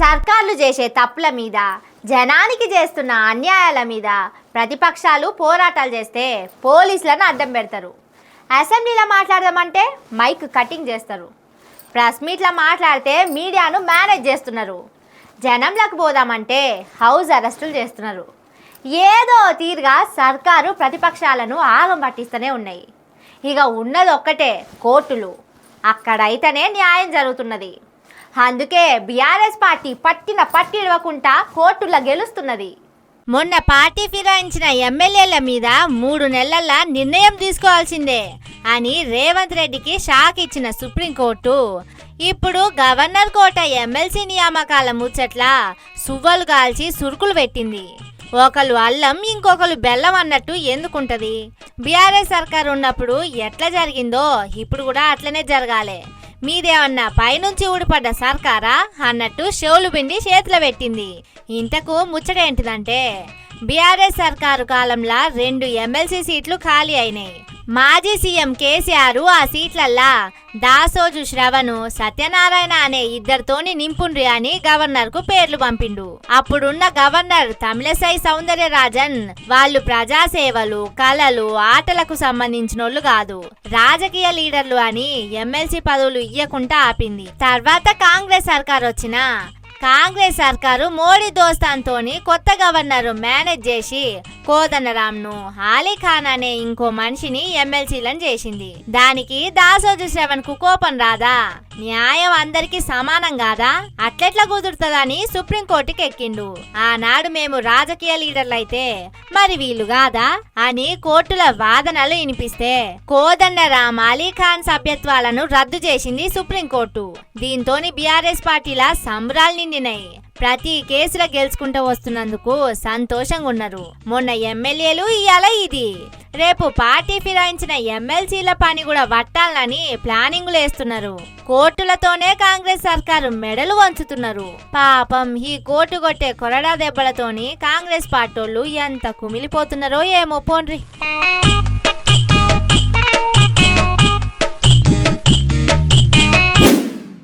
సర్కార్లు చేసే తప్పుల మీద, జనానికి చేస్తున్న అన్యాయాల మీద ప్రతిపక్షాలు పోరాటాలు చేస్తే పోలీసులను అడ్డం పెడతారు. అసెంబ్లీలో మాట్లాడదామంటే మైక్ కటింగ్ చేస్తారు. ప్రెస్ మీట్లో మాట్లాడితే మీడియాను మేనేజ్ చేస్తున్నారు. జనంలోకి పోదామంటే హౌస్ అరెస్టులు చేస్తున్నారు. ఏదో తీరుగా సర్కారు ప్రతిపక్షాలను ఆగం పట్టిస్తూనే ఉన్నాయి. ఇక ఉన్నది ఒక్కటే, కోర్టులు. అక్కడైతేనే న్యాయం జరుగుతున్నది. అందుకే బీఆర్ఎస్ పార్టీ పట్టి ఇవ్వకుండా కోర్టులో గెలుస్తున్నది. మొన్న పార్టీ ఫిరాయించిన ఎమ్మెల్యేల మీద 3 నెలల నిర్ణయం తీసుకోవాల్సిందే అని రేవంత్ రెడ్డికి షాక్ ఇచ్చిన సుప్రీంకోర్టు ఇప్పుడు గవర్నర్ కోట ఎమ్మెల్సీ నియామకాల ముచ్చట్ల సువ్వలు కాల్చి సురుకులు పెట్టింది. ఒకరు అల్లం ఇంకొకరు బెల్లం అన్నట్టు ఎందుకుంటది? బీఆర్ఎస్ సర్కార్ ఉన్నప్పుడు ఎట్లా జరిగిందో ఇప్పుడు కూడా అట్లనే జరగాలి. మీదేమన్నా పైనుంచి ఊడిపడ్డ సర్కారా అన్నట్టు షోలు పిండి చేతిలో పెట్టింది. ఇంతకు ముచ్చటేంటిదంటే బీఆర్ఎస్ సర్కారు కాలంలో 2 ఎమ్మెల్సీ సీట్లు ఖాళీ అయినాయి. మాజీ సీఎం కేసీఆర్ ఆ సీట్లల్లా దాసోజు శ్రవణ్, సత్యనారాయణ అనే ఇద్దరితోని నింపుండ్రి అని గవర్నర్ కు పేర్లు పంపిండు. అప్పుడున్న గవర్నర్ తమిళసై సౌందర్యరాజన్ వాళ్ళు ప్రజాసేవలు, కళలు, ఆటలకు సంబంధించినోళ్ళు కాదు, రాజకీయ లీడర్లు అని ఎమ్మెల్సీ పదవులు ఇయ్యకుండా ఆపింది. తర్వాత కాంగ్రెస్ సర్కార్ వచ్చినా కాంగ్రెస్ సర్కారు మోడీ దోస్తాన్తోని కొత్త గవర్నర్ మేనేజ్ చేసి కోదండరాంను, అలీఖాన్ అనే ఇంకో మనిషిని ఎమ్మెల్సీలను చేసింది. దానికి దాసోజు శ్రవణ్ కు కోపం రాదా? న్యాయం అందరికి సమానం కాదా? అట్లెట్లా కుదురుతుందని సుప్రీంకోర్టుకి ఎక్కిండు. ఆనాడు మేము రాజకీయ లీడర్లైతే మరి వీళ్ళు కాదా అని కోర్టుల వాదనలు వినిపిస్తే కోదండరాం, అలీఖాన్ సభ్యత్వాలను రద్దు చేసింది సుప్రీంకోర్టు. దీంతోని బీఆర్ఎస్ పార్టీల సంబరాలు నిండినాయి. ప్రతి కేసులో గెలుచుకుంటూ వస్తున్నందుకు సంతోషంగా ఉన్నారు. మొన్న ఎమ్మెల్యేలు ఇయ్యాల ఇది, రేపు పార్టీ ఫిరాయించిన ఎమ్మెల్సీల పని కూడా పట్టాలని ప్లానింగ్లు వేస్తున్నారు. కోర్టులతోనే కాంగ్రెస్ సర్కారు మెడలు వంచుతున్నారు. పాపం ఈ కోర్టు కొట్టే కొరడా దెబ్బలతోని కాంగ్రెస్ పార్టోళ్ళు ఎంత కుమిలిపోతున్నారో ఏమో పోండ్రి.